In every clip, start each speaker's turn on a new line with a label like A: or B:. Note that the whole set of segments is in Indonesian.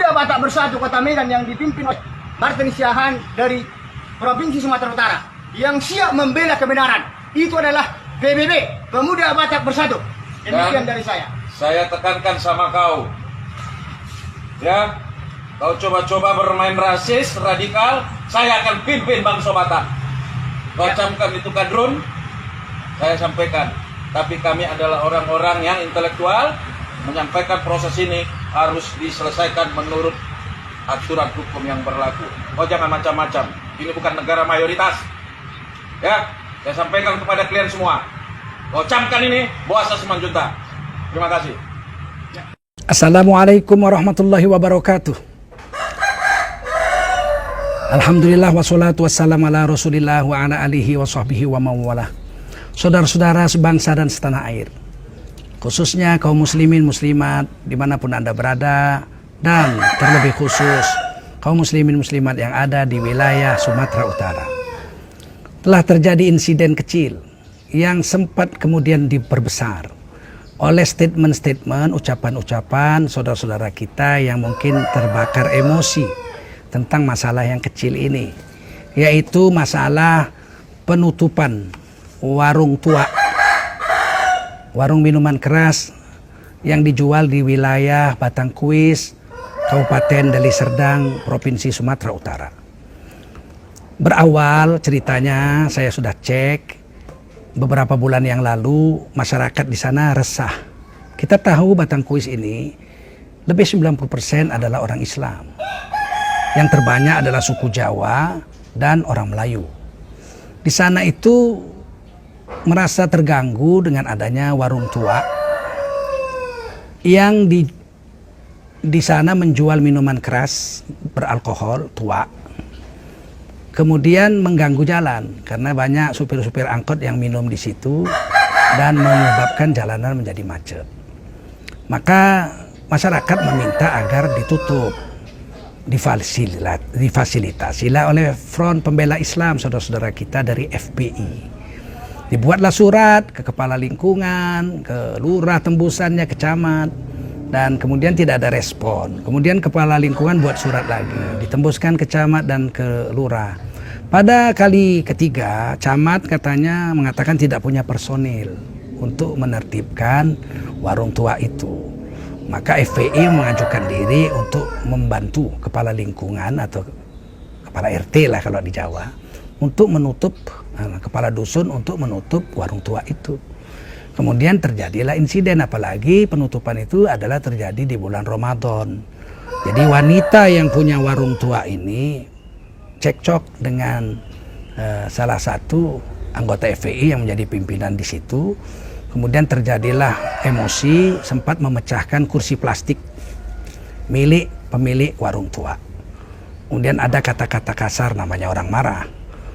A: Pemuda Batak Bersatu Kota Medan yang dipimpin oleh Martin Siahaan dari Provinsi Sumatera Utara yang siap membela kebenaran. Itu adalah PBB, Pemuda Batak Bersatu. Demikian dari saya.
B: Saya tekankan sama kau, ya, kau coba-coba bermain rasis, radikal, saya akan pimpin Bangsa Batak. Kau camkan itu kadrun, saya sampaikan. Tapi kami adalah orang-orang yang intelektual, menyampaikan proses ini harus diselesaikan menurut aturan hukum yang berlaku. Kau jangan macam-macam, ini bukan negara mayoritas. Ya, saya sampaikan kepada kalian semua. Kau camkan ini, bawa 1 juta. Terima kasih.
C: Assalamualaikum warahmatullahi wabarakatuh. Alhamdulillah wassalatu wassalamu ala rasulillah wa ala alihi wa sahbihi wa mawalah. Saudara-saudara sebangsa dan setanah air, khususnya kaum muslimin muslimat dimanapun Anda berada, dan terlebih khusus kaum muslimin muslimat yang ada di wilayah Sumatera Utara. Telah terjadi insiden kecil yang sempat kemudian diperbesar oleh statement-statement, ucapan-ucapan saudara-saudara kita yang mungkin terbakar emosi tentang masalah yang kecil ini, yaitu masalah penutupan warung tua, warung minuman keras yang dijual di wilayah Batangkuis, Kabupaten Deli Serdang, Provinsi Sumatera Utara. Berawal ceritanya saya sudah cek beberapa bulan yang lalu, masyarakat di sana resah. Kita tahu Batangkuis ini lebih 90% adalah orang Islam. Yang terbanyak adalah suku Jawa dan orang Melayu. Di sana itu merasa terganggu dengan adanya warung tua yang di sana menjual minuman keras beralkohol tua. Kemudian mengganggu jalan karena banyak supir-supir angkot yang minum di situ dan menyebabkan jalanan menjadi macet. Maka masyarakat meminta agar ditutup, difasilitasilah oleh Front Pembela Islam saudara-saudara kita dari FPI. Dibuatlah surat ke kepala lingkungan, ke lurah tembusannya, ke camat, dan kemudian tidak ada respon. Kemudian kepala lingkungan buat surat lagi, ditembuskan ke camat dan ke lurah. Pada kali ketiga, camat katanya mengatakan tidak punya personil untuk menertibkan warung tua itu. Maka FPI mengajukan diri untuk membantu kepala lingkungan atau kepala RT lah kalau di Jawa, untuk menutup, kepala dusun untuk menutup warung tua itu. Kemudian terjadilah insiden, apalagi penutupan itu adalah terjadi di bulan Ramadan. Jadi wanita yang punya warung tua ini cekcok dengan salah satu anggota FPI yang menjadi pimpinan di situ. Kemudian terjadilah emosi, sempat memecahkan kursi plastik milik pemilik warung tua. Kemudian ada kata-kata kasar, namanya orang marah.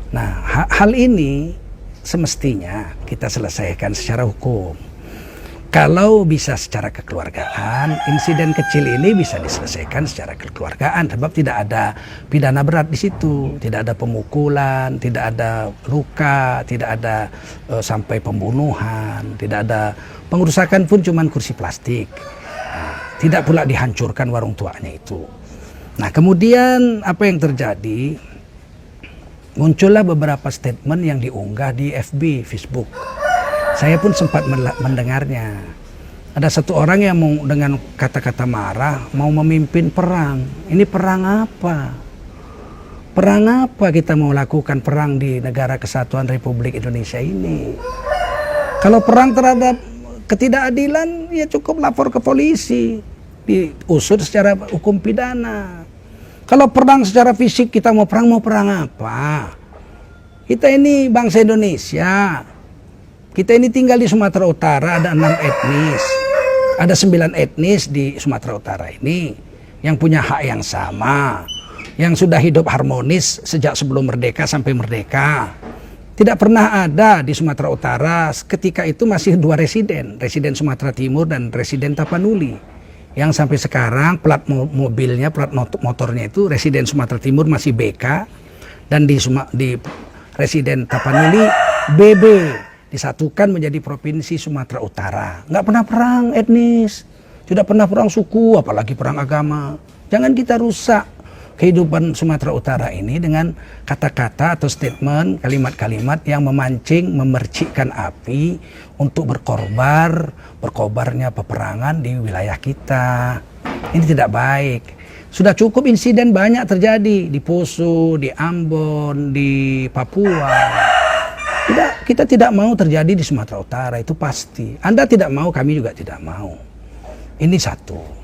C: Nah, hal ini semestinya kita selesaikan secara hukum. Kalau bisa secara kekeluargaan, insiden kecil ini bisa diselesaikan secara kekeluargaan, sebab tidak ada pidana berat di situ, tidak ada pemukulan, tidak ada luka, tidak ada sampai pembunuhan, tidak ada pengerusakan pun cuman kursi plastik. Tidak pula dihancurkan warung tuanya itu. Nah, kemudian apa yang terjadi? Muncullah beberapa statement yang diunggah di FB, Facebook. Saya pun sempat mendengarnya. Ada satu orang yang mau dengan kata-kata marah mau memimpin perang. Ini perang apa? Perang apa kita mau lakukan perang di negara kesatuan Republik Indonesia ini? Kalau perang terhadap ketidakadilan, ya cukup lapor ke polisi, diusut secara hukum pidana. Kalau perang secara fisik, kita mau perang apa? Kita ini bangsa Indonesia. Kita ini tinggal di Sumatera Utara, ada 6 etnis. Ada 9 etnis di Sumatera Utara ini yang punya hak yang sama, yang sudah hidup harmonis sejak sebelum merdeka sampai merdeka. Tidak pernah ada di Sumatera Utara ketika itu masih 2 residen, residen Sumatera Timur dan residen Tapanuli. Yang sampai sekarang plat mobilnya, plat motornya itu residen Sumatera Timur masih BK, dan di residen Tapanuli BB, disatukan menjadi Provinsi Sumatera Utara. Nggak pernah perang etnis, tidak pernah perang suku, apalagi perang agama. Jangan kita rusak kehidupan Sumatera Utara ini dengan kata-kata atau statement, kalimat-kalimat yang memancing, memercikkan api untuk berkobarnya peperangan di wilayah kita. Ini tidak baik. Sudah cukup insiden banyak terjadi di Poso, di Ambon, di Papua. Kita tidak mau terjadi di Sumatera Utara, itu pasti. Anda tidak mau, kami juga tidak mau. Ini satu.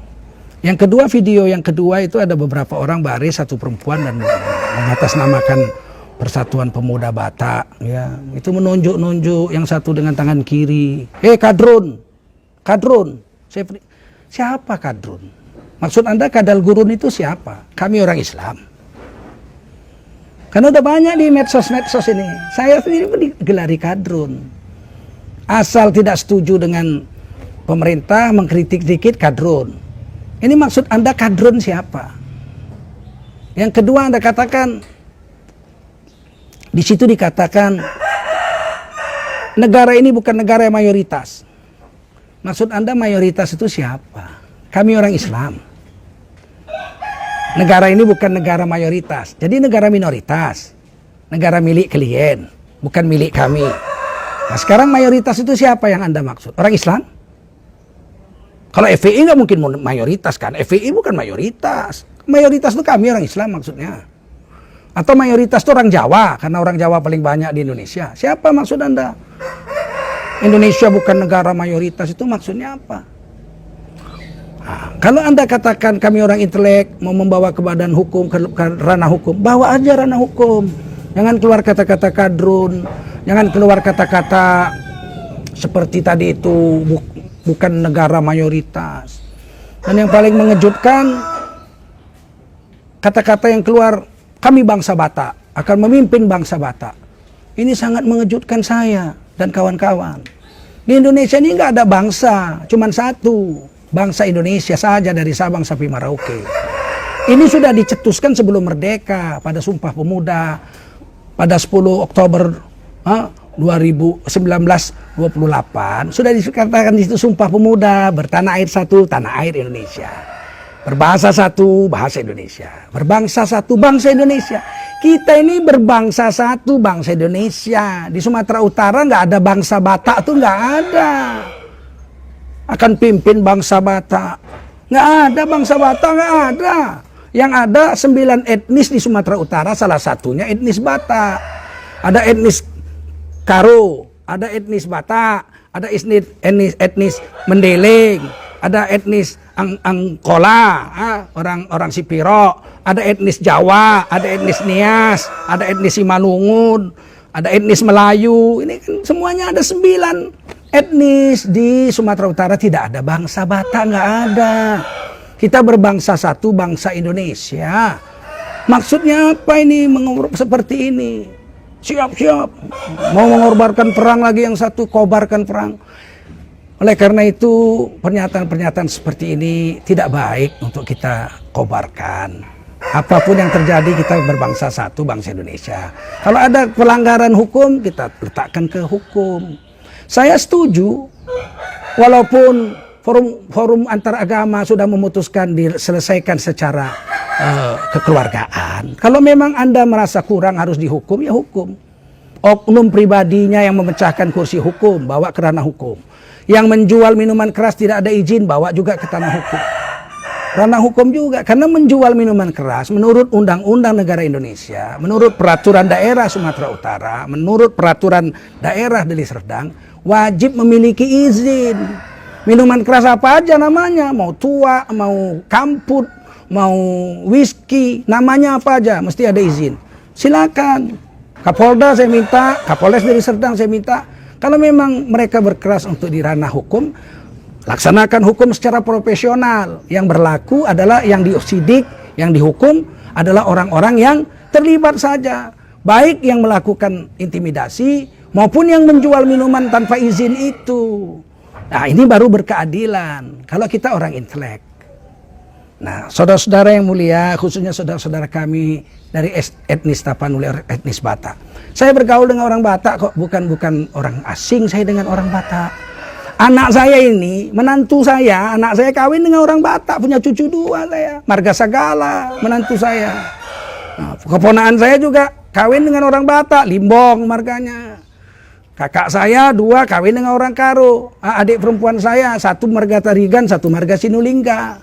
C: Yang kedua, video yang kedua itu ada beberapa orang baris, satu perempuan dan mengatasnamakan Persatuan Pemuda Batak. Ya, itu menunjuk-nunjuk yang satu dengan tangan kiri. Kadrun. Siapa Kadrun? Maksud Anda Kadal Gurun itu siapa? Kami orang Islam. Karena udah banyak di medsos-medsos ini. Saya sendiri digelari Kadrun. Asal tidak setuju dengan pemerintah, mengkritik dikit Kadrun. Ini maksud Anda Kadrun siapa? Yang kedua Anda katakan, di situ dikatakan negara ini bukan negara yang mayoritas. Maksud Anda mayoritas itu siapa? Kami orang Islam. Negara ini bukan negara mayoritas, jadi negara minoritas. Negara milik klien, bukan milik kami. Nah sekarang mayoritas itu siapa yang Anda maksud? Orang Islam? Kalau FPI nggak mungkin mayoritas kan? FPI bukan mayoritas. Mayoritas itu kami orang Islam maksudnya. Atau mayoritas itu orang Jawa, karena orang Jawa paling banyak di Indonesia. Siapa maksud Anda? Indonesia bukan negara mayoritas, itu maksudnya apa? Nah, kalau Anda katakan kami orang intelek, mau membawa ke badan hukum, ke ranah hukum, bawa aja ranah hukum. Jangan keluar kata-kata Kadrun, jangan keluar kata-kata seperti tadi itu, bukan negara mayoritas. Dan yang paling mengejutkan, kata-kata yang keluar, kami bangsa Batak, akan memimpin bangsa Batak. Ini sangat mengejutkan saya dan kawan-kawan. Di Indonesia ini nggak ada bangsa, cuma satu. Bangsa Indonesia saja dari Sabang sampai Merauke. Ini sudah dicetuskan sebelum merdeka pada Sumpah Pemuda pada 10 Oktober 1928 sudah dikatakan di situ Sumpah Pemuda, bertanah air satu, tanah air Indonesia. Berbahasa satu, bahasa Indonesia. Berbangsa satu, bangsa Indonesia. Kita ini berbangsa satu, bangsa Indonesia. Di Sumatera Utara nggak ada bangsa Batak tuh, nggak ada. Akan pimpin bangsa Batak. Nggak ada bangsa Batak, nggak ada. Yang ada 9 etnis di Sumatera Utara, salah satunya etnis Batak. Ada etnis Karo, ada etnis Batak, ada etnis Mendeleng, ada etnis Angkola, orang Sipiro, ada etnis Jawa, ada etnis Nias, ada etnis Simalungun, ada etnis Melayu. Ini kan semuanya ada 9 etnis di Sumatera Utara. Tidak ada bangsa Batak, nggak ada. Kita berbangsa satu, bangsa Indonesia. Maksudnya apa ini seperti ini? Siap-siap mau mengorbankan perang lagi, yang satu kobarkan perang. Oleh karena itu pernyataan-pernyataan seperti ini tidak baik untuk kita kobarkan. Apapun yang terjadi, kita berbangsa satu, bangsa Indonesia. Kalau ada pelanggaran hukum, kita letakkan ke hukum. Saya setuju, walaupun forum antar agama sudah memutuskan diselesaikan secara kekeluargaan. Kalau memang Anda merasa kurang harus dihukum, ya hukum. Oknum pribadinya yang memecahkan kursi hukum, bawa ke ranah hukum. Yang menjual minuman keras tidak ada izin, bawa juga ke tanah hukum. Ranah hukum juga, karena menjual minuman keras menurut Undang-Undang Negara Indonesia, menurut Peraturan Daerah Sumatera Utara, menurut Peraturan Daerah Deli Serdang, wajib memiliki izin. Minuman keras apa aja namanya, mau tua, mau kamput, mau whisky, namanya apa aja, mesti ada izin. Silakan. Kapolda saya minta, Kapolres Deli Serdang saya minta, kalau memang mereka berkeras untuk di ranah hukum, laksanakan hukum secara profesional. Yang berlaku adalah yang disidik, yang dihukum adalah orang-orang yang terlibat saja. Baik yang melakukan intimidasi maupun yang menjual minuman tanpa izin itu. Nah, ini baru berkeadilan kalau kita orang intelek. Nah, saudara-saudara yang mulia, khususnya saudara-saudara kami dari etnis Tapanuli, etnis Batak. Saya bergaul dengan orang Batak kok, bukan orang asing saya dengan orang Batak. Anak saya ini, menantu saya, anak saya kawin dengan orang Batak, punya cucu 2 saya. Marga Sagala, menantu saya. Nah, keponakan saya juga kawin dengan orang Batak, Limbong marganya. Kakak saya 2 kawin dengan orang Karo. Adik perempuan saya 1 marga Tarigan, 1 marga Sinulingga.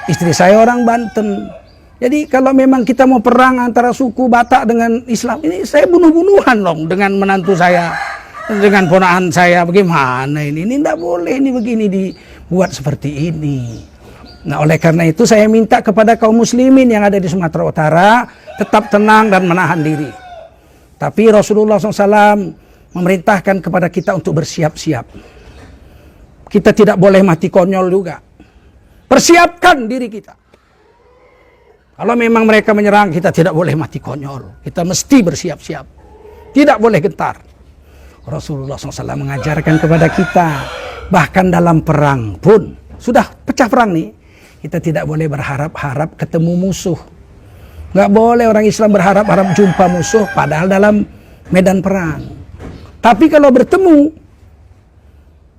C: Istri saya orang Banten. Jadi kalau memang kita mau perang antara suku Batak dengan Islam, ini saya bunuh-bunuhan loh dengan menantu saya. Dengan ponakan saya, bagaimana ini? Ini tidak boleh ini begini dibuat seperti ini. Nah, oleh karena itu saya minta kepada kaum muslimin yang ada di Sumatera Utara tetap tenang dan menahan diri. Tapi Rasulullah SAW memerintahkan kepada kita untuk bersiap-siap. Kita tidak boleh mati konyol juga. Persiapkan diri kita. Kalau memang mereka menyerang, kita tidak boleh mati konyol. Kita mesti bersiap-siap. Tidak boleh gentar. Rasulullah SAW mengajarkan kepada kita, bahkan dalam perang pun, sudah pecah perang nih, kita tidak boleh berharap-harap ketemu musuh. Nggak boleh orang Islam berharap-harap jumpa musuh, padahal dalam medan perang. Tapi kalau bertemu,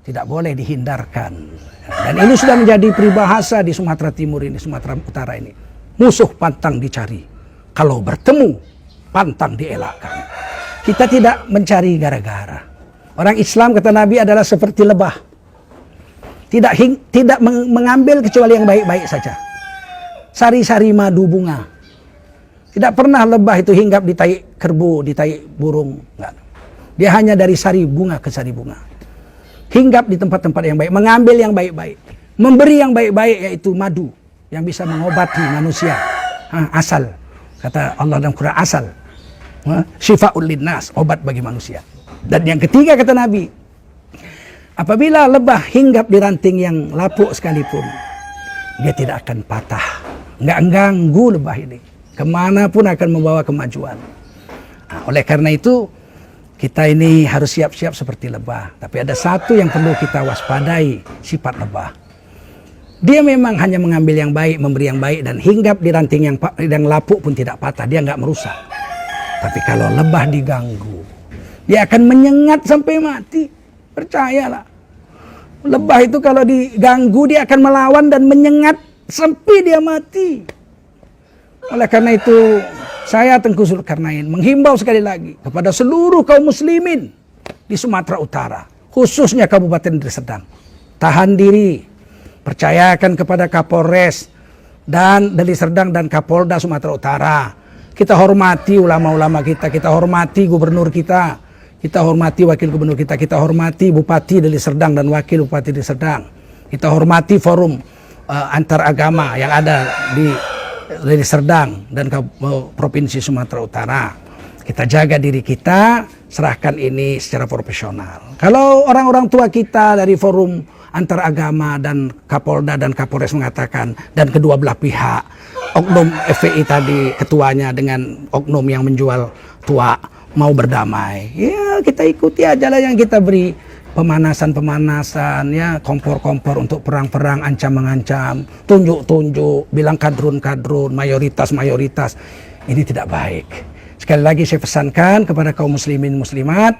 C: tidak boleh dihindarkan. Dan ini sudah menjadi peribahasa di Sumatera Timur ini, Sumatera Utara ini. Musuh pantang dicari, kalau bertemu, pantang dielakkan. Kita tidak mencari gara-gara. Orang Islam, kata Nabi, adalah seperti lebah. Tidak mengambil kecuali yang baik-baik saja. Sari-sari madu bunga. Tidak pernah lebah itu hinggap di tai kerbau, di tai burung. Enggak. Dia hanya dari sari bunga ke sari bunga. Hinggap di tempat-tempat yang baik. Mengambil yang baik-baik. Memberi yang baik-baik, yaitu madu. Yang bisa mengobati manusia. Asal. Kata Allah dalam Quran, asal. Syifa'ul linnas, obat bagi manusia. Dan yang ketiga kata Nabi, apabila lebah hinggap di ranting yang lapuk sekalipun, dia tidak akan patah. Nggak ganggu lebah ini. Kemanapun akan membawa kemajuan. Nah, oleh karena itu, kita ini harus siap-siap seperti lebah. Tapi ada satu yang perlu kita waspadai, sifat lebah. Dia memang hanya mengambil yang baik, memberi yang baik, dan hinggap di ranting yang lapuk pun tidak patah. Dia nggak merusak. Tapi kalau lebah diganggu, dia akan menyengat sampai mati. Percayalah. Lebah itu kalau diganggu, dia akan melawan dan menyengat sampai dia mati. Oleh karena itu, saya Tengku Zulkarnain menghimbau sekali lagi kepada seluruh kaum muslimin di Sumatera Utara, khususnya Kabupaten Deli Serdang. Tahan diri, percayakan kepada Kapolres dan Deli Serdang dan Kapolda Sumatera Utara. Kita hormati ulama-ulama kita hormati gubernur kita hormati wakil gubernur kita hormati Bupati Deli Serdang dan wakil Bupati Deli Serdang. Kita hormati forum antar agama yang ada di Deli Serdang dan Provinsi Sumatera Utara. Kita jaga diri kita, serahkan ini secara profesional. Kalau orang-orang tua kita dari forum antar agama dan Kapolda dan Kapolres mengatakan, dan kedua belah pihak, oknum FPI tadi ketuanya dengan oknum yang menjual tua mau berdamai, ya kita ikuti aja lah yang kita beri pemanasan ya, kompor-kompor untuk perang-perang, ancam-mengancam, tunjuk-tunjuk, bilang kadrun-kadrun, mayoritas-mayoritas. Ini tidak baik. Sekali lagi saya pesankan kepada kaum muslimin muslimat,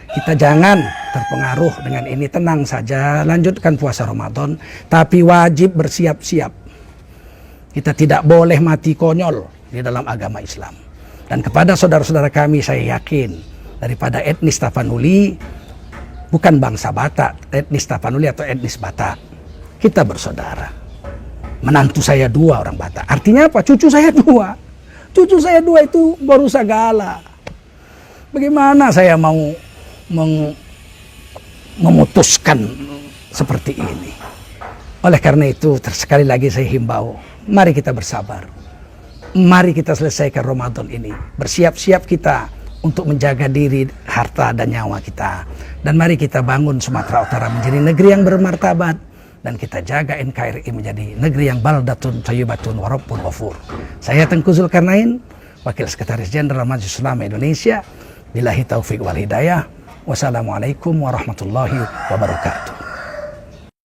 C: kita jangan terpengaruh dengan ini, tenang saja, lanjutkan puasa Ramadan, tapi wajib bersiap-siap. Kita tidak boleh mati konyol di dalam agama Islam. Dan kepada saudara-saudara kami saya yakin, daripada etnis Tapanuli, bukan bangsa Batak, etnis Tapanuli atau etnis Batak, kita bersaudara. Menantu saya 2 orang Batak, artinya apa? Cucu saya 2. Cucu saya 2 itu baru Sagala. Bagaimana saya mau memutuskan seperti ini? Oleh karena itu, sekali lagi saya himbau, mari kita bersabar. Mari kita selesaikan Ramadan ini. Bersiap-siap kita untuk menjaga diri, harta, dan nyawa kita. Dan mari kita bangun Sumatera Utara menjadi negeri yang bermartabat. Dan kita jaga NKRI menjadi negeri yang baldatun thayyibatun wa rabbun ghafur. Saya Tengku Zulkarnain, Wakil Sekretaris Jenderal Majelis Ulama Indonesia. Billahi taufiq wal hidayah. Wassalamualaikum warahmatullahi wabarakatuh.